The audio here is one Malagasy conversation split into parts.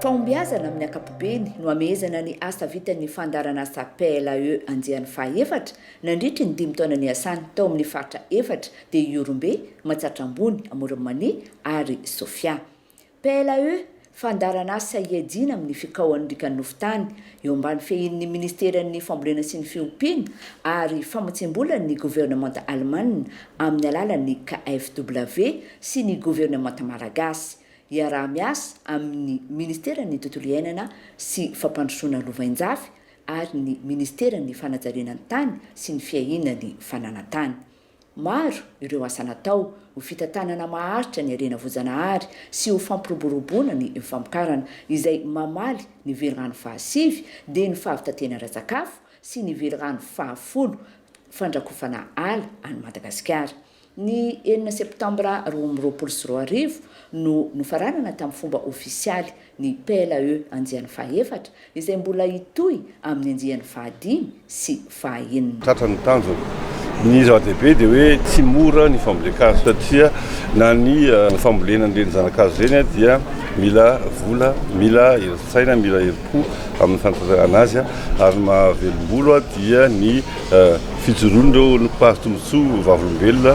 Fahombiazana amin'ny ankapobeny no amehezana ny asa vitan'ny Fandaharan'Asa PLAE IV nandritra ny 5 taona niasana tao amin'ny faritra 4 dia Iorombe, Matsiatra Ambony, Amoron'i Mania ary Sofia. PLAE Fandaharan'Asa Iadiana amin'ny Fikaohan'Ny Nofon-Tany eo ambany fiahian'ny Ministère ny fambolena sy ny fiompiana ary famatsiam-bolan'ny Governemanta Alemana amin'ny alalan'ny KFW sy ny Governemanta Malagasy. Iaraha miasa amin'ny Ministère ny tontolo iainana sy fampandrosoana lovain-jafy ary ny Ministère ny fanajariana ny tany sy ny fiahian'ny fananantany. Maro ireo asa natao ho fitantanana maharitra ny harena voajanahary sy ho fampiroboroboana ny famokarana izay mamaly ny velaran-tany fahasivy dia ny fahavitantena ara-tsakafo sy ny velaran-tany fahafolo fandrakofana ala any Madagasikara. Ny 9 septambra 2022 no nofaranana tamin'ny fomba ofisialy ny PLAE IV izay mbola hitohy amin'ny anjian'ny fahadimy sy fahaenina. Tratran'ny tanjona ny zava-dehibe dia hoe tsy mora ny fambolena-kazo satria na ny fambolena an'ireny zanakazo ireny dia mila vola, mila herin-tsaina, mila herim-po amin'ny fanatanterahana azy ary mahavelom-bolo dia ny fijoroan'ireo mpahazo tombotsoa vavolombelona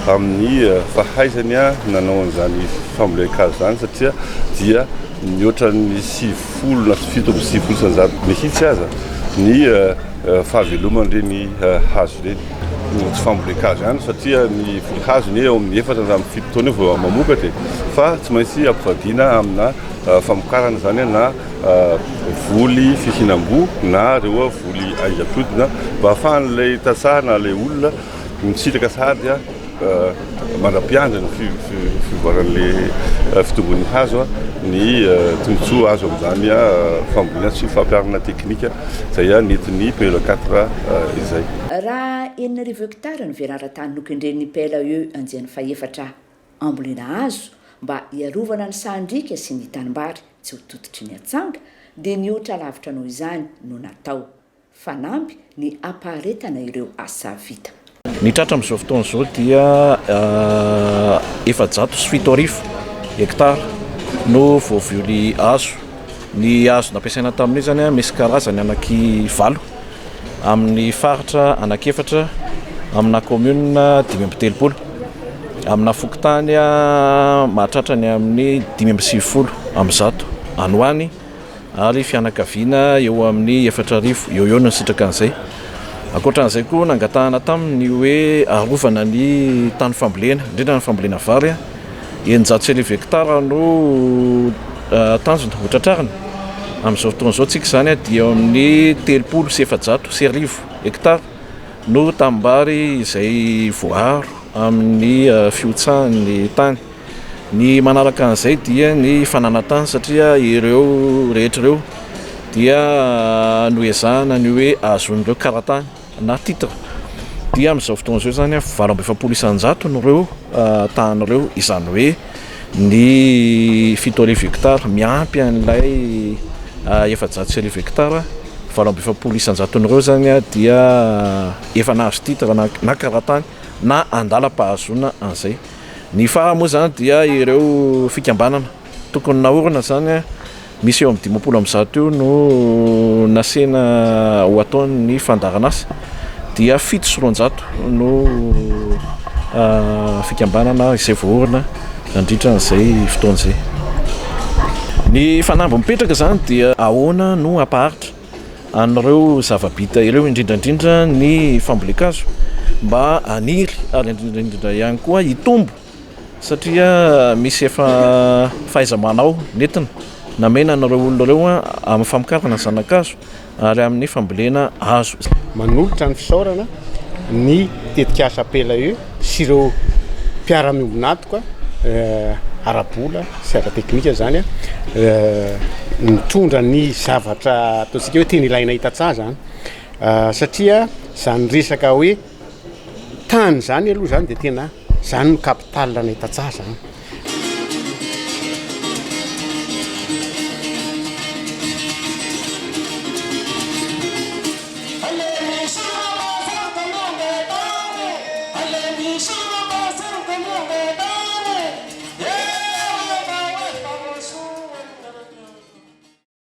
amin'ny fahaizany nanao an'izany fambolena-kazo zany satria dia mihoatra ny 7 na 7 sanjato mihitsy aza ny fahaveloman'ireny hazo ireny. Tsy fambolena-kazo ihany satria ny hazo eo amin'ny 4-7 taona vao mamokatra fa tsy maintsy ampivadiana amina famokarana zany na voly fihinam-bo na reo voly aingam-piodina mba ahafahan'ilay tantsaha na ilay olona mitsitaka sady mandrapiandra ny fivoaran'ilay fitombon'ny hazo ny tombotsoa azo amin'izany fambolena sy fampiarana teknika izay nentin'ny PLAE izay. Raha 9 hektara ny velaran-tany nokendren'ny PLAE IV ambolena hazo mba hiarovana ny sandrika sy ny tanimbary tsy ho tototry ny atsanga dia niotra lavitra noho izany no natao. Fanamby ny ampaharetana ireo asa vita. Ny tratra amin'izao fotoana izao dia 407 hektara no voavioly hazo. Ny hazo nampiasaina tamin'io zany misy karazany anaky 7 amin'ny faritra anaky 4 amina commune 570 amina Nofon-Tany mahatratra ny amin'ny 590 amin'zato anoany ary fianakaviana eo amin'ny 4,000 eo no sitraka an'izay. Ankoatran'izay koa nangatahana tamin'ny hoe arovana ny tany fambolena indrindra ny fambolena vary 900 hektara no tanjona hotratrarina. Amin'izao fotoana izao tsika zany dia eo amin'ny 370 hektara no tanimbary izay voaharo amin'ny fiotsahan'ny tany. Ny manaraka an'izay dia ny fananantany satria ireo rehetra ireo dia noezahana ny hoe azon'ireo kara-tany na titra dia amin'izao fotoana izao zany 700 n'ireo tany ireo izany hoe ny 7 hektara miampy an'ilay 400 hektara 700 n'ireo zany dia efa nahazo titra na kara-tany na andalam-pahazona an'izay. Ny faha moa zany dia ireo fikambanana tokony naorina zany misy eo amin'ny 50 eo no nasena ho ataon'ny Fandaharan'Asa dia 700 no fikambanana izay voorina nandritra an'izay fotoana izay. Ny fanamby mipetraka zany dia ahoana no ampaharitra an'ireo zava-bita ireo indrindrandrindra ny fambolena-kazo mba aniry ary indrindrandrindra ihany koa hitombo satria misy efa fahaiza-manao nentina namena an'ireo olona ireo amin'ny famokarana zanakazo ary amin'ny fambolena hazo. Manolotra ny fisaorana ny tetikasa PLAE sy ireo mpiara-miombonatoka arabola sy ara-teknika zany mitondra ny zavatra ataontsika hoe tena ilaina hitatsaha zany satria zany resaka hoe tany zany aloha zany dia tena zany no kapital na hitatsaha zany